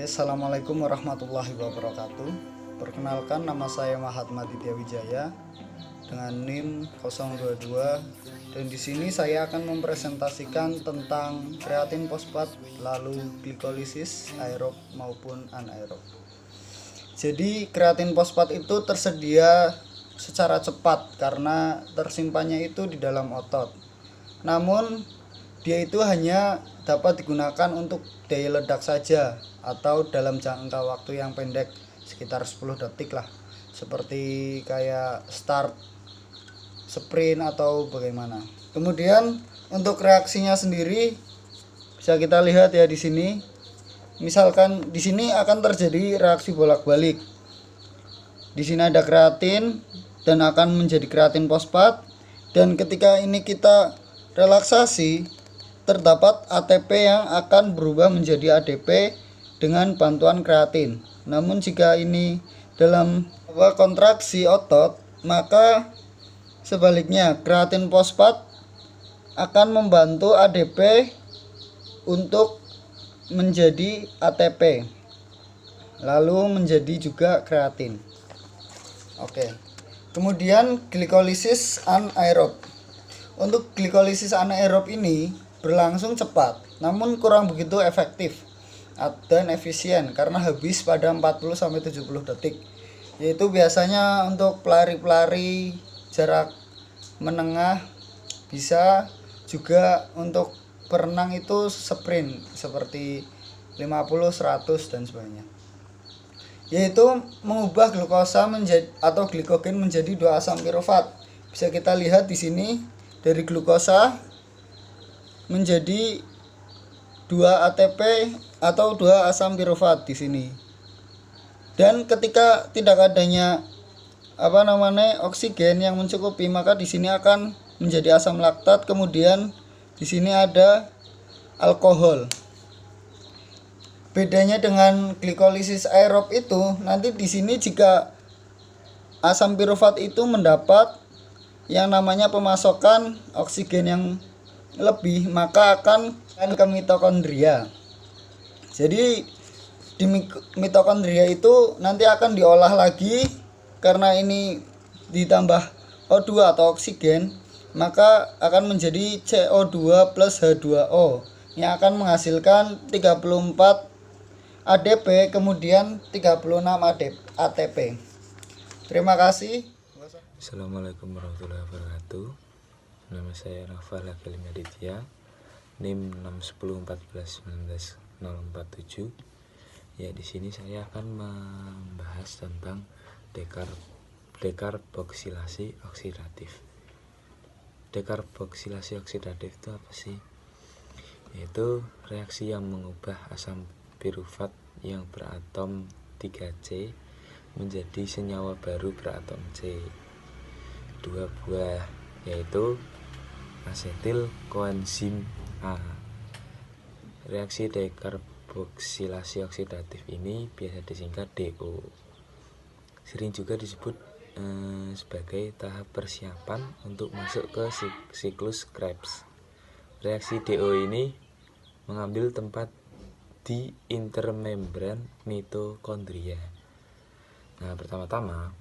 Assalamualaikum warahmatullahi wabarakatuh. Perkenalkan, nama saya Mahatma Ditya Wijaya dengan NIM 022, dan di sini saya akan mempresentasikan tentang kreatin fosfat, lalu glikolisis aerob maupun anaerob. Jadi kreatin fosfat itu tersedia secara cepat karena tersimpannya itu di dalam otot. Namun dia itu hanya dapat digunakan untuk daya ledak saja atau dalam jangka waktu yang pendek, sekitar 10 detik lah, seperti kayak start sprint atau bagaimana. Kemudian untuk reaksinya sendiri bisa kita lihat ya di sini. Misalkan di sini akan terjadi reaksi bolak-balik. Di sini ada kreatin dan akan menjadi kreatin fosfat, dan ketika ini kita relaksasi terdapat ATP yang akan berubah menjadi ADP dengan bantuan kreatin. Namun jika ini dalam kontraksi otot, maka sebaliknya kreatin fosfat akan membantu ADP untuk menjadi ATP, lalu menjadi juga kreatin. Oke. Kemudian glikolisis anaerob. Untuk glikolisis anaerob ini berlangsung cepat, namun kurang begitu efektif dan efisien karena habis pada 40-70 detik. Yaitu biasanya untuk pelari-pelari jarak menengah, bisa juga untuk berenang itu sprint seperti 50, 100 dan sebagainya. Yaitu mengubah glukosa menjadi atau glikogen menjadi 2 asam pirufat. Bisa kita lihat di sini, dari glukosa menjadi 2 ATP atau 2 asam pirufat di sini. Dan ketika tidak adanya oksigen yang mencukupi, maka di sini akan menjadi asam laktat. Kemudian di sini ada alkohol. Bedanya dengan glikolisis aerob itu, nanti di sini jika asam pirufat itu mendapat yang namanya pemasokan oksigen yang lebih, maka akan ke mitokondria. Jadi di mitokondria itu nanti akan diolah lagi, karena ini ditambah O2 atau oksigen, maka akan menjadi CO2 plus H2O yang akan menghasilkan 34 ADP, kemudian 36 ATP. Terima kasih. Assalamualaikum warahmatullahi wabarakatuh. Nama saya Rafa Lakalim Aditya, NIM 610141947. Ya, di sini saya akan membahas tentang dekarboksilasi oksidatif. Dekarboksilasi oksidatif itu apa sih? Yaitu reaksi yang mengubah asam pirufat yang beratom 3C menjadi senyawa baru beratom C, 2 buah, yaitu asetil koenzim A. Reaksi dekarboksilasi oksidatif ini biasa disingkat DO. Sering juga disebut sebagai tahap persiapan untuk masuk ke siklus Krebs. Reaksi DO ini mengambil tempat di intermembran mitokondria. Nah, pertama-tama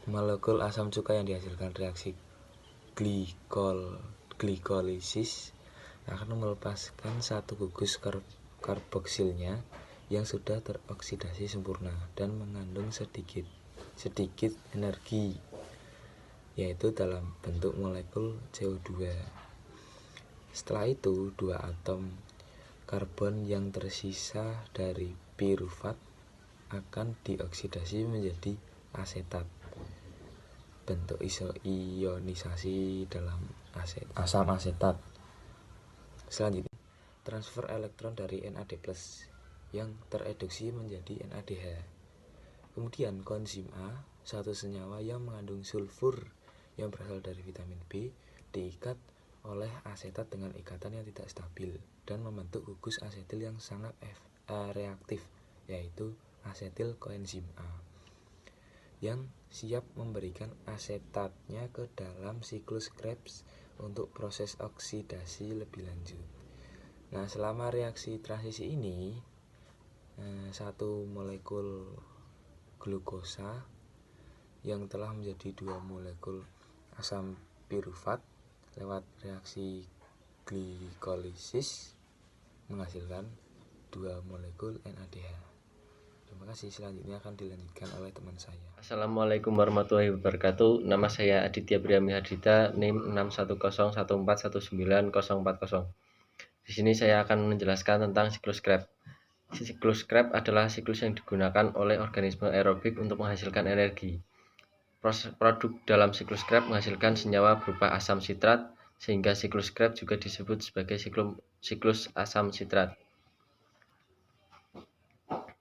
molekul asam cuka yang dihasilkan reaksi glikolisis akan melepaskan satu gugus karboksilnya yang sudah teroksidasi sempurna dan mengandung sedikit energi, yaitu dalam bentuk molekul CO2. Setelah itu, 2 atom karbon yang tersisa dari pirufat akan dioksidasi menjadi asetat, bentuk isoionisasi dalam asam asetat. Selanjutnya, transfer elektron dari NAD+ yang tereduksi menjadi NADH. Kemudian koenzim A, satu senyawa yang mengandung sulfur yang berasal dari vitamin B, diikat oleh asetat dengan ikatan yang tidak stabil dan membentuk gugus asetil yang sangat reaktif, yaitu asetil koenzim A, yang siap memberikan asetatnya ke dalam siklus Krebs untuk proses oksidasi lebih lanjut. Nah, selama reaksi transisi ini satu molekul glukosa yang telah menjadi 2 molekul asam pirufat lewat reaksi glikolisis menghasilkan 2 molekul NADH. Terima kasih. Selanjutnya akan dilanjutkan oleh teman saya. Assalamualaikum warahmatullahi wabarakatuh. Nama saya Aditya Priami Hardita, NIM 610141940. Di sini saya akan menjelaskan tentang siklus Krebs. Siklus Krebs adalah siklus yang digunakan oleh organisme aerobik untuk menghasilkan energi. Produk dalam siklus Krebs menghasilkan senyawa berupa asam sitrat, sehingga siklus Krebs juga disebut sebagai siklus asam sitrat.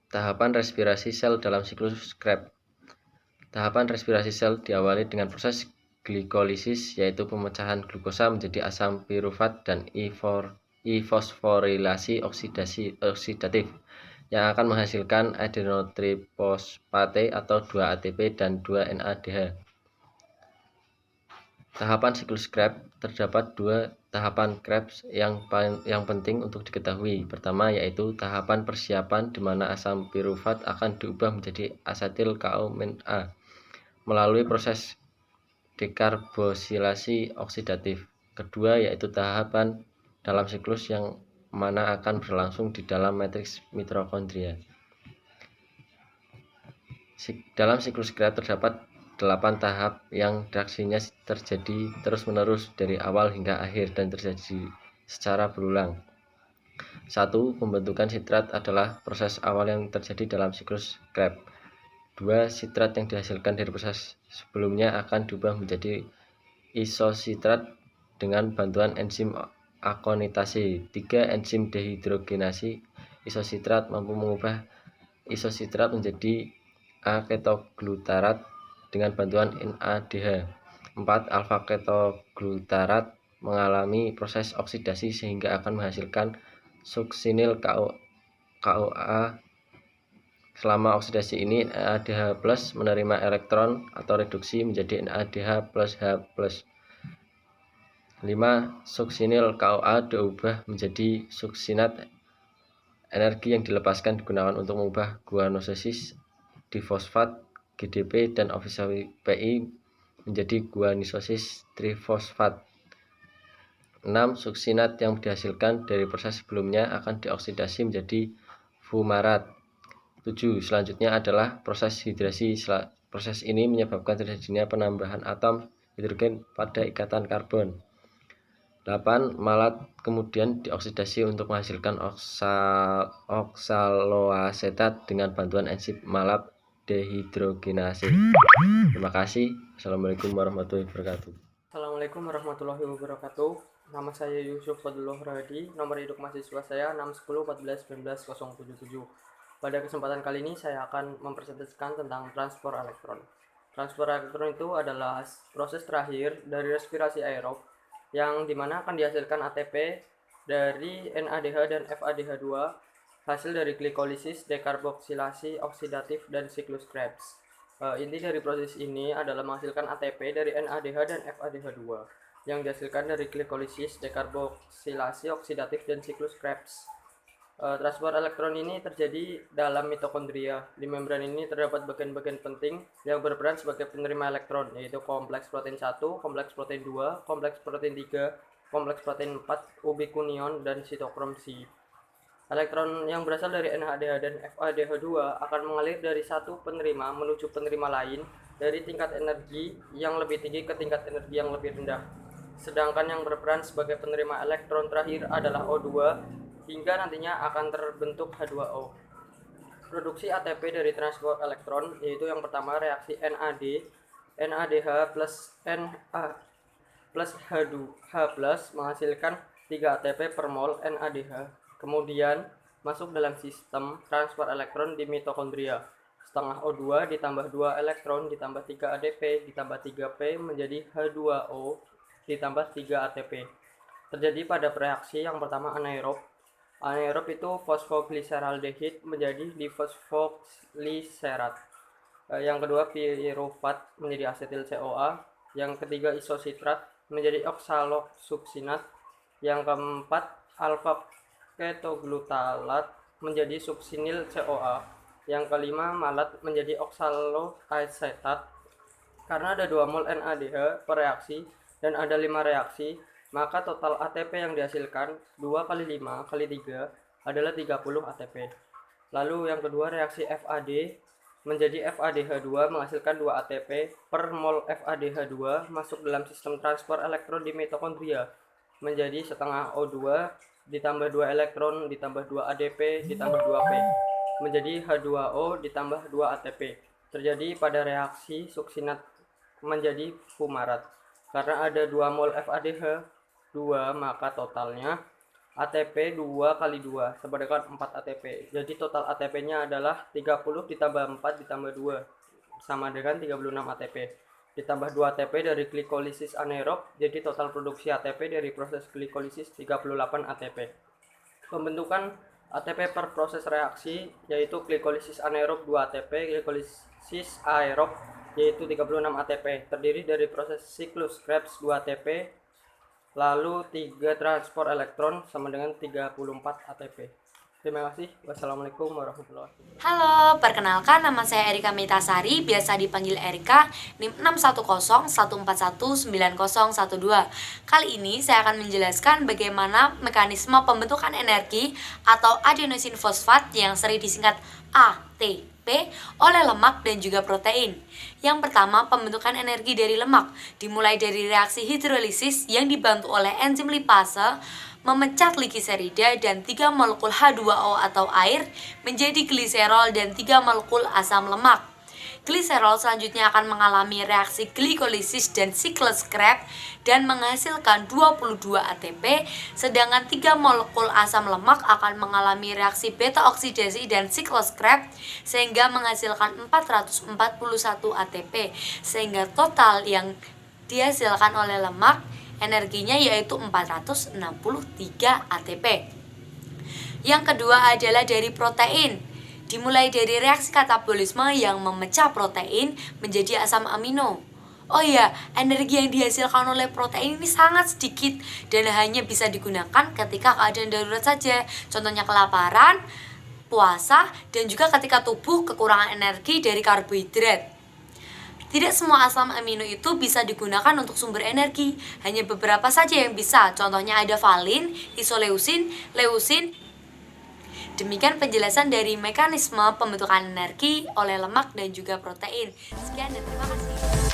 Tahapan respirasi sel dalam siklus Krebs. Tahapan respirasi sel diawali dengan proses glikolisis, yaitu pemecahan glukosa menjadi asam pirufat dan fosforilasi oksidatif yang akan menghasilkan adenotrifosfate atau 2 ATP dan 2 NADH. Tahapan siklus Krebs. Terdapat 2 tahapan Krebs yang penting untuk diketahui. Pertama yaitu tahapan persiapan, di mana asam pirufat akan diubah menjadi asetil CaO-A melalui proses dekarbosilasi oksidatif. Kedua yaitu tahapan dalam siklus yang mana akan berlangsung di dalam matriks mitokondria. Dalam siklus Krebs terdapat 8 tahap yang reaksinya terjadi terus-menerus dari awal hingga akhir dan terjadi secara berulang. 1. Pembentukan sitrat adalah proses awal yang terjadi dalam siklus Krebs. 2. Sitrat yang dihasilkan dari proses sebelumnya akan diubah menjadi isositrat dengan bantuan enzim akonitase. 3. Enzim dehidrogenasi isositrat mampu mengubah isositrat menjadi aketoglutarat dengan bantuan NADH. 4. Alfa-ketoglutarat mengalami proses oksidasi sehingga akan menghasilkan suksinil CaOA. Selama oksidasi ini, NADH+ menerima elektron atau reduksi menjadi NADH plus H+. 5. Suksinil CaOA diubah menjadi suksinat. Energi yang dilepaskan digunakan untuk mengubah guanosis difosfat GDP dan oksidatif menjadi guanisosis trifosfat. 6. Suksinat yang dihasilkan dari proses sebelumnya akan dioksidasi menjadi fumarat. 7. Selanjutnya adalah proses hidrasi. Proses ini menyebabkan terjadinya penambahan atom hidrogen pada ikatan karbon. 8. Malat kemudian dioksidasi untuk menghasilkan oksaloasetat dengan bantuan enzim malat dehidrogenase. Terima kasih. Assalamualaikum warahmatullahi wabarakatuh. Assalamualaikum warahmatullahi wabarakatuh. Nama saya Yusuf Fadlullah Radi. Nomor induk mahasiswa saya 61014190077. Pada kesempatan kali ini saya akan mempresentasikan tentang transport elektron. Transport elektron itu adalah proses terakhir dari respirasi aerob yang dimana akan dihasilkan ATP dari NADH dan FADH2 hasil dari glikolisis, dekarboksilasi oksidatif, dan siklus Krebs. Inti dari proses ini adalah menghasilkan ATP dari NADH dan FADH2 yang dihasilkan dari glikolisis, dekarboksilasi oksidatif, dan siklus Krebs. Transport elektron ini terjadi dalam mitokondria. Di membran ini terdapat bagian-bagian penting yang berperan sebagai penerima elektron, yaitu kompleks protein 1, kompleks protein 2, kompleks protein 3, kompleks protein 4, ubikunion, dan sitokrom C. Elektron yang berasal dari NADH dan FADH2 akan mengalir dari satu penerima menuju penerima lain dari tingkat energi yang lebih tinggi ke tingkat energi yang lebih rendah. Sedangkan yang berperan sebagai penerima elektron terakhir adalah O2 hingga nantinya akan terbentuk H2O. Produksi ATP dari transport elektron yaitu yang pertama reaksi NADH plus Na plus H menghasilkan 3 ATP per mol NADH. Kemudian masuk dalam sistem transport elektron di mitokondria. Setengah O2 ditambah 2 elektron ditambah 3 ADP ditambah 3P menjadi H2O ditambah 3 ATP. Terjadi pada reaksi yang pertama anaerob. Anaerob itu fosfoglyceraldehid menjadi difosfogliserat. Yang kedua pirufat menjadi asetil CoA. Yang ketiga isositrat menjadi oksalosuksinat. Yang keempat alfa ketoglutalat menjadi suksinil CoA. Yang kelima, malat menjadi oksaloasetat. Karena ada 2 mol NADH per reaksi dan ada 5 reaksi, maka total ATP yang dihasilkan 2 kali 5 kali 3 adalah 30 ATP. Lalu yang kedua, reaksi FAD menjadi FADH2 menghasilkan 2 ATP per mol FADH2 masuk dalam sistem transport elektron di mitokondria menjadi setengah O2 ditambah 2 elektron ditambah 2 ADP ditambah 2 P menjadi H2O ditambah 2 ATP. Terjadi pada reaksi suksinat menjadi fumarat. Karena ada 2 mol FADH2 maka totalnya ATP 2 kali 2 sama dengan 4 ATP. Jadi total ATP-nya adalah 30 ditambah 4 ditambah 2 sama dengan 36 ATP. Ditambah 2 ATP dari glikolisis anaerob, jadi total produksi ATP dari proses glikolisis 38 ATP. Pembentukan ATP per proses reaksi yaitu glikolisis anaerob 2 ATP, glikolisis aerob yaitu 36 ATP. Terdiri dari proses siklus Krebs 2 ATP, lalu 3 transport elektron sama dengan 34 ATP. Terima kasih. Wassalamualaikum warahmatullahi wabarakatuh. Halo, perkenalkan nama saya Erika Mitasari, biasa dipanggil Erika, NIM 61014190012. Kali ini saya akan menjelaskan bagaimana mekanisme pembentukan energi atau adenosine fosfat yang sering disingkat ATP oleh lemak dan juga protein. Yang pertama, pembentukan energi dari lemak dimulai dari reaksi hidrolisis yang dibantu oleh enzim lipase memecah gliserida dan 3 molekul H2O atau air menjadi gliserol dan 3 molekul asam lemak. Gliserol selanjutnya akan mengalami reaksi glikolisis dan siklus Krebs dan menghasilkan 22 ATP, sedangkan 3 molekul asam lemak akan mengalami reaksi beta oksidasi dan siklus Krebs sehingga menghasilkan 441 ATP, sehingga total yang dihasilkan oleh lemak energinya yaitu 463 ATP. Yang kedua adalah dari protein. Dimulai dari reaksi katabolisme yang memecah protein menjadi asam amino. Oh iya, energi yang dihasilkan oleh protein ini sangat sedikit dan hanya bisa digunakan ketika keadaan darurat saja. Contohnya kelaparan, puasa, dan juga ketika tubuh kekurangan energi dari karbohidrat. Tidak semua asam amino itu bisa digunakan untuk sumber energi, hanya beberapa saja yang bisa. Contohnya ada valin, isoleusin, leusin. Demikian penjelasan dari mekanisme pembentukan energi oleh lemak dan juga protein. Sekian dan terima kasih.